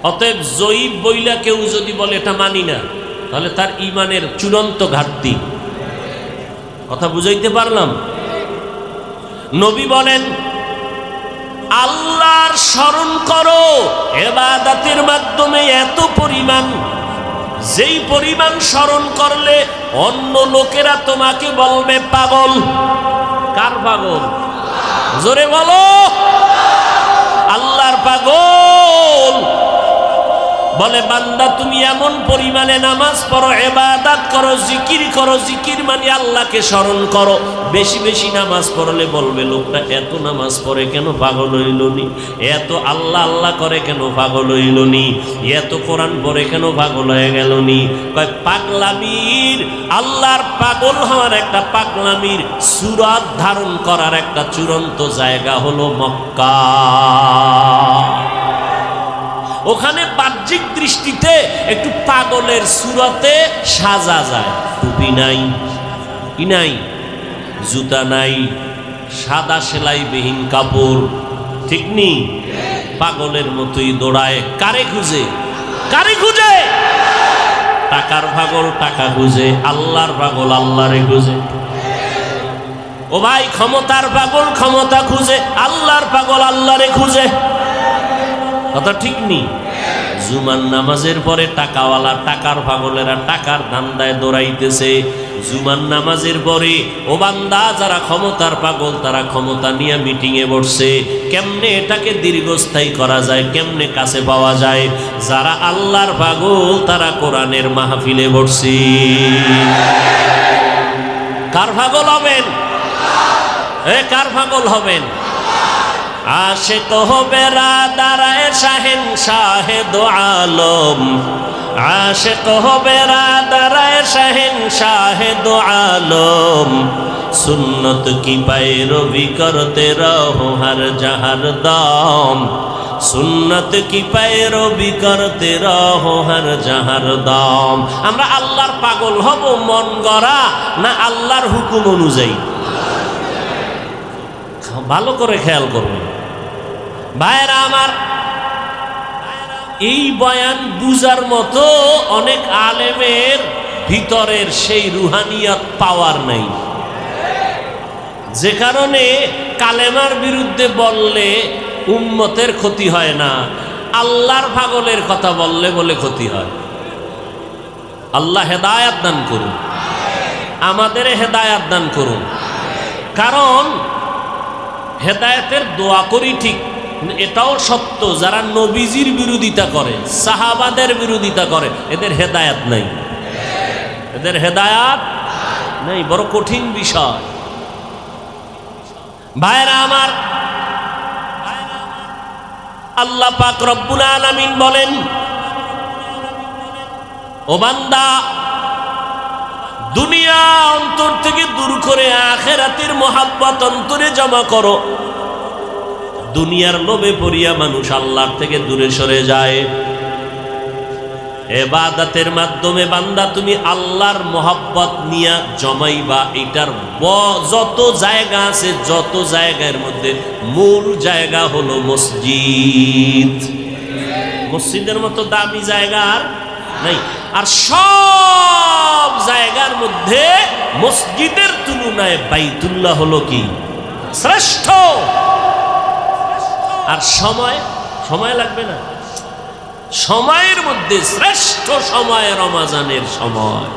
অতএব জয়ীব বইলা কেউ যদি বলে এটা মানি না, তাহলে তার ইমানের চূড়ান্ত ঘাটতি। কথা বুঝাইতে পারলাম? নবী বলেন আল্লাহর স্মরণ করো ইবাদতের মাধ্যমে এত পরিমাণ, যেই পরিমাণ স্মরণ করলে অন্য লোকেরা তোমাকে বলবে পাগল। কার পাগল? জোরে বলো। আল্লাহর পাগল। বলে বান্দা তুমি এমন পরিমাণে নামাজ পড়ো, ইবাদত করো, জিকির করো। জিকির মানে আল্লাহকে স্মরণ করো। বেশি বেশি নামাজ পড়লে বলবে লোকটা এত নামাজ পড়ে কেন পাগল হইল নি, এত আল্লাহ আল্লাহ করে কেন পাগল হইল নি, এত কোরআন পড়ে কেন পাগল হয়ে গেল নি। কয় পাগলামির, আল্লাহর পাগল হওয়ার একটা পাগলামির সুরাত ধারণ করার একটা চূড়ান্ত জায়গা হলো মক্কা। ওখানে বাহ্যিক দৃষ্টিতে একটু পাগলের সুরতে সাজা যায়। টুপি নাই, কি নাই, জুতা নাই, সাদা সেলাইবিহীন কাপড়, ঠিক নি, পাগলের মতোই দৌড়ায়। কারে খুঁজে? কারে খুঁজে? টাকার পাগল টাকা খুঁজে, আল্লাহর পাগল আল্লাহরে খুঁজে। ও ভাই, ক্ষমতার পাগল ক্ষমতা খুঁজে, আল্লাহর পাগল আল্লাহরে খুঁজে। কথা ঠিক নি? জুমার নামাজের পরে টাকাওয়ালা, টাকার পাগলেরা টাকার ধান্দায় দৌড়াইতেছে। জুমার নামাজের পরে ও বান্দা যারা ক্ষমতার পাগল তারা ক্ষমতা নিয়ে মিটিংয়ে বসছে, কেমনে এটাকে দীর্ঘস্থায়ী করা যায়, কেমনে কাছে পাওয়া যায়। যারা আল্লাহর পাগল তারা কোরআনের মাহফিলে বসছে। কার পাগল হবেন? কার পাগল হবেন? আশিক হো বেরাদারায়ে শাহেনশাহে দো আলম, আশিক হো বেরাদারায়ে শাহেনশাহে দো আলম, সুন্নত কি पैरवी करते रहो हर जहर दम, সুন্নত কি पैरवी करते रहो हर जहर दम। আমরা আল্লাহর পাগল হব মন গড়া না আল্লাহর হুকুম অনুযায়ী? ভালো করে খেয়াল করবেন ভাইরা আমার। এই বয়ান বুঝার মতো অনেক আলেমের ভিতরের সেই রুহানিয়াত পাওয়ার নাই, যে কারণে কালেমার বিরুদ্ধে বললে উম্মতের ক্ষতি হয় না, আল্লাহর পাগলের কথা বললে বলে ক্ষতি হয়। আল্লাহ হেদায়াত দান করুন, আমাদের হেদায়াত দান করুন। কারণ হেদায়েতের দোয়া করি ঠিক, এটাও সত্য যারা নবীজির বিরোধিতা করে, সাহাবাদের বিরোধিতা করে, এদের হেদায়েত নাই, এদের হেদায়েত নাই। বড় কঠিন বিষয় ভাইরা আমার। আল্লাহ পাক রব্বুল আলামিন বলেন, ও বান্দা দুনিয়া অন্তর থেকে দূর করে আখিরাতের মোহাব্বত অন্তরে জমা করো। দুনিয়ার লোভে পড়িয়া মানুষ আল্লাহর থেকে দূরে সরে যায়। ইবাদতের মাধ্যমে বান্দা তুমি আল্লাহর মোহাব্বত নিয়া জমাইবা। এটার যত জায়গা আছে, যত জায়গার মধ্যে মূল জায়গা হলো মসজিদ। মসজিদের মতো দামি জায়গা আর নাই। আর সব জায়গার মধ্যে মসজিদের তুলনায় বাইতুল্লাহ হলো কি শ্রেষ্ঠ। আর সময় লাগবে না, সময়ের মধ্যে শ্রেষ্ঠ সময় রমজানের সময়।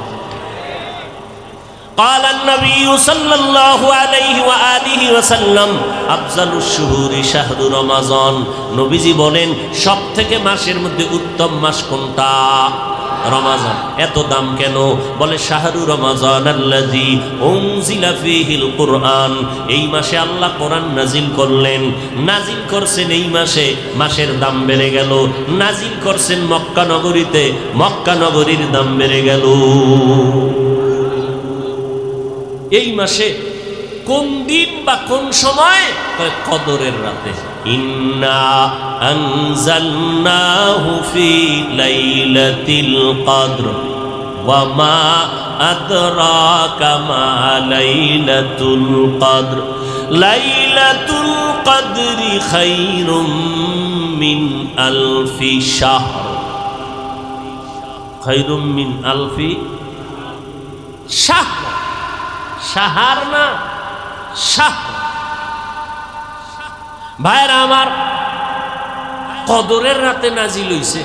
قال النبي صلى الله عليه وآله وسلم أفضل الشهور شهر رمضان। নবীজি বলেন সবথেকে মাসের মধ্যে উত্তম মাস কোনটা? রমজান। এত দাম কেন? বলে শাহরু রমজান আল্লাযী উনজিলা ফীহিল কুরআন। এই মাসে আল্লাহ কোরআন নাজিল করলেন। নাজিল করছেন এই মাসে, মাসের দাম বেড়ে গেল। নাজিল করছেন মক্কা নগরীতে, মক্কা নগরীর দাম বেড়ে গেল। এই মাসে কোন দিন বা কোন সময়? কদরের রাতে। ইন্না আনজালনাহু ফি লাইলাতিল কদর ওয়া মা আদরাকা মা লাইলাতুল কদর লাইলাতুল কদরি খায়রুম মিন আলফি শাহর। খায়রুম মিন আলফি শাহর, শাহার না শাহ। ভাইরা আমার, কদরের রাতে নাজিল হইছে।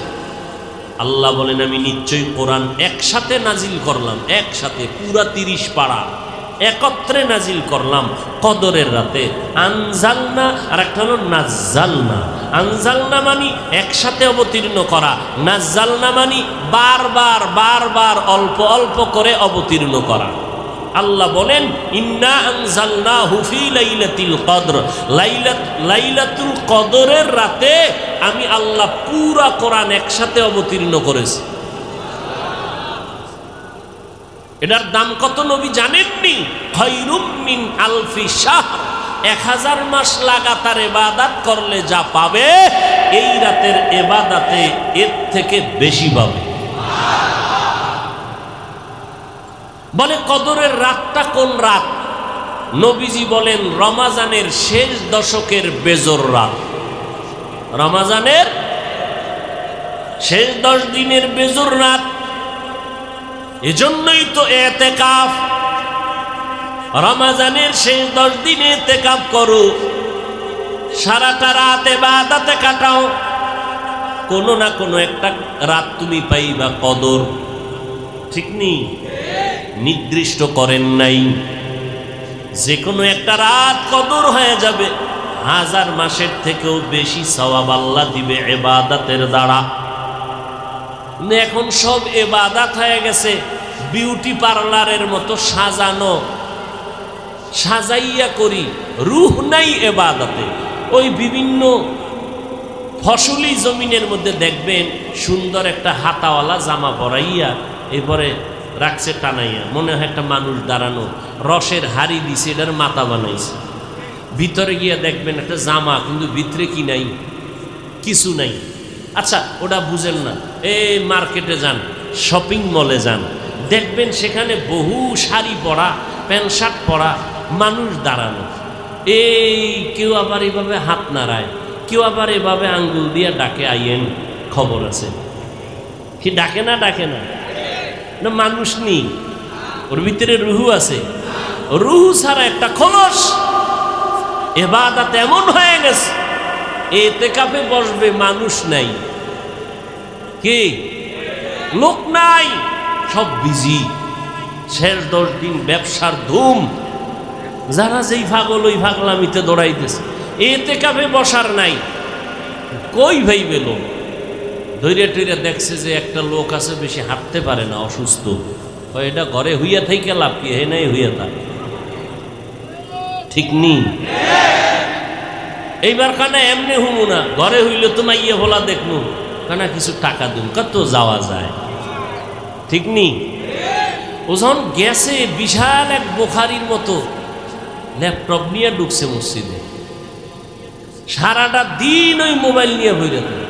আল্লাহ বলেন আমি নিশ্চয়ই কোরআন একসাথে নাজিল করলাম, একসাথে পুরা 30 পারা একত্রে নাজিল করলাম কদরের রাতে। আনজালনা আর একটা হলো নাজ্জালনা। আনজালনা মানি একসাথে অবতীর্ণ করা, নাজ্জালনা মানি বারবার বারবার অল্প অল্প করে অবতীর্ণ করা। আল্লাহ বলেন ইন্না আনজালনাহু ফি লাইলাতিল কদর, লাইলাতুল কদরের রাতে আমি আল্লাহ পুরা কোরআন একসাথে অবতীর্ণ করেছি। এটার দাম কত নবী জানেননি? খায়রুম মিন আলফি শাহর, 1000 মাস লাগাতার ইবাদত করলে যা পাবে এই রাতের ইবাদতে এর থেকে বেশি পাবে। বলে কদরের রাতটা কোন রাত? নবীজি বলেন রমাজানের শেষ দশকের বেজর রাত। রমাজানের শেষ 10 দিনের বেজর রাত। এজন্যই তো ইতিকাফ। রমাজানের শেষ 10 দিন ইতিকাফ করো, সারাটা রাত ইবাদতে কাটাও, কোনো না কোনো একটা রাত তুমি পাইবা কদর। ঠিক নেই? নির্দিষ্ট করেন নাই, যে কোনো একটা রাত কদর হয়ে যাবে, 1000 মাসের থেকেও বেশি সওয়াব আল্লাহ দিবে ইবাদতের দ্বারা। এখন সব ইবাদত হয়ে গেছে বিউটি পার্লারের মতো সাজানো, সাজাইয়া করি, রূহ নাই ইবাদতে। ওই বিভিন্ন ফসলি জমিনের মধ্যে দেখবেন সুন্দর একটা হাতাওয়ালা জামা পরাইয়া এরপরে রাখছে টানাইয়া, মনে হয় একটা মানুষ দাঁড়ানো, রসের হাড়ি দিছে, এটার মাথা বানাইছে। ভিতরে গিয়া দেখবেন একটা জামা, কিন্তু ভিতরে কি নাই? কিছু নাই। আচ্ছা ওটা বুঝেন না, এই মার্কেটে যান, শপিং মলে যান, দেখবেন সেখানে বহু শাড়ি পরা, প্যান্ট শার্ট পরা মানুষ দাঁড়ানো। এই কেউ আবার এভাবে হাত নাড়ায়, কেউ আবার এভাবে আঙ্গুল দিয়ে ডাকে আইয়েন, খবর আছে কি? ডাকে না? ডাকে না? না মানুষ নেই, ওর ভিতরে রুহু আছে। রুহু ছাড়া একটা খোলস। ইবাদত এমন হয়ে গেছে, ইতিকাফে বসবে মানুষ নাই, কি লোক নাই, সব বিজি। শেষ 10 দিন ব্যবসার ধুম, যারা যেই পাগল ওই পাগলামিতে দৌড়াইতেছে। ইতিকাফে বসার নাই, কই ভাইবে লোক ধৈর্য টৈর্য দেখছে যে একটা লোক আছে বেশি হাঁটতে পারে না, অসুস্থ, এটা ঘরে হইয়া থেকে লাভ কি? হে নাই হইয়া থাক। ঠিক নি? এইবার কানা এমনি হুমু না, ঘরে হইলে তো মাইয়া ভোলা দেখবো, কানা কিছু টাকা দিন, কত যাওয়া যায়। ঠিক নি? ও যখন গেছে বিশাল এক বোখারির মতো ল্যাপটপ নিয়ে ঢুকছে মসজিদে, সারাটা দিন ওই মোবাইল নিয়ে বইরে থাকে,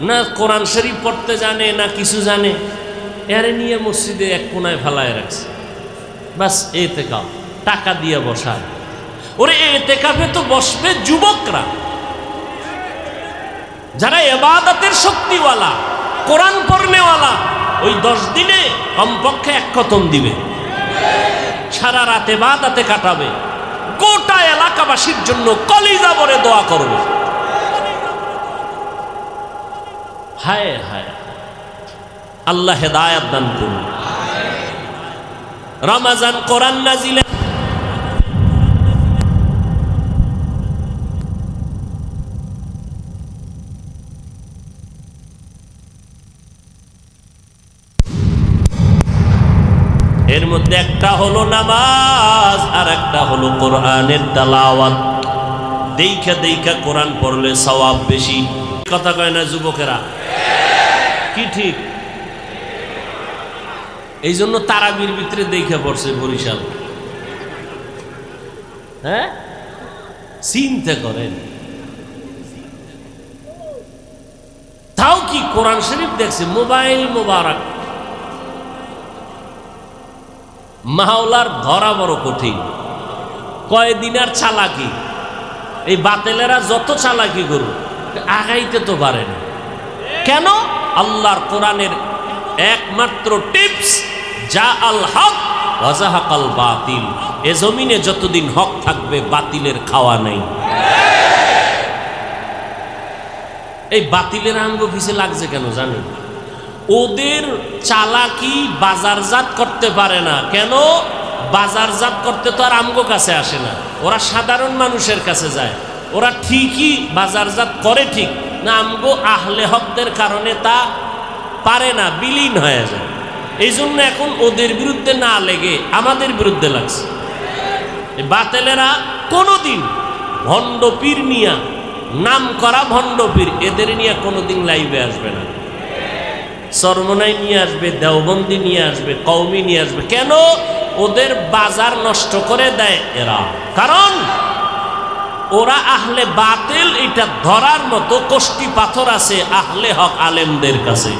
না কোরআন শরীফ পড়তে জানে না কিছু জানে, এরে নিয়ে মসজিদে এক কোনায় ফেলায় রাখছে। বাস ইতিকাফ, টাকা দিয়ে বসায়। ওরে ইতিকাফে তো বসবে যুবকরা, যারা ইবাদতের শক্তিওয়ালা, কোরআন পড়নেওয়ালা। ওই 10 দিনে কমপক্ষে 1 খতম দিবে, সারা রাত ইবাদতে কাটাবে, গোটা এলাকাবাসীর জন্য কলিজা ভরে দোয়া করবে। হায় হায়, আল্লাহ হেদায়েত দান করুন। রমজান কোরআন নাজিলে এর মধ্যে একটা হলো নামাজ আর একটা হলো কোরআনের তেলাওয়াত। দেখা দেখা কোরআন পড়লে সওয়াব বেশি। কথা কয় না যুবকেরা? কি ঠিক? এই জন্য তারাবির ভিতরে দেখে পড়ছে বরিশাল। হ্যাঁ, চিন্তা করেন। তাও কি কোরআন শরীফ দেখছে, মোবাইল মোবারক। মাওলার ধরা বড় কঠিন। কয়দিন আর চালাকি, এই বাতেলেরা যত চালাকি করুক আগাইতে তো পারে না। কেন? আল্লাহর কোরআনের একমাত্র টিপস, যা আল হক ওয়াজাহাকাল বাতিল। এ জমিনে যতদিন হক থাকবে বাতিলের খাওয়া নেই। এই বাতিলের আঙ্গ পিছে লাগছে কেন জানেন? ওদের চালাকি বাজারজাত করতে পারে না কেন? বাজারজাত করতে তো আর আমগো কাছে আসে না, ওরা সাধারণ মানুষের কাছে যায়। ওরা ঠিকই বাজারজাত করে ঠিক না, আমগো আহলে হকদের কারণে তা পারে না, বিলীন হয়ে যায়। এই জন্য এখন ওদের বিরুদ্ধে না লেগে আমাদের বিরুদ্ধে লাগছে। বাতেলেরা কোনোদিন ভণ্ড পীর নিয়া, নাম করা ভণ্ড পীর, এদের নিয়ে কোনোদিন লাইভে আসবে না। চরমনাই নিয়ে আসবে, দেওবন্দি নিয়ে আসবে, কওমি নিয়ে আসবে। কেন? ওদের বাজার নষ্ট করে দেয় এরা। কারণ ওরা আহলে বাতিল এটা ধরার মতো কষ্টি পাথর আছে আহলে হক আলেমদের কাছে।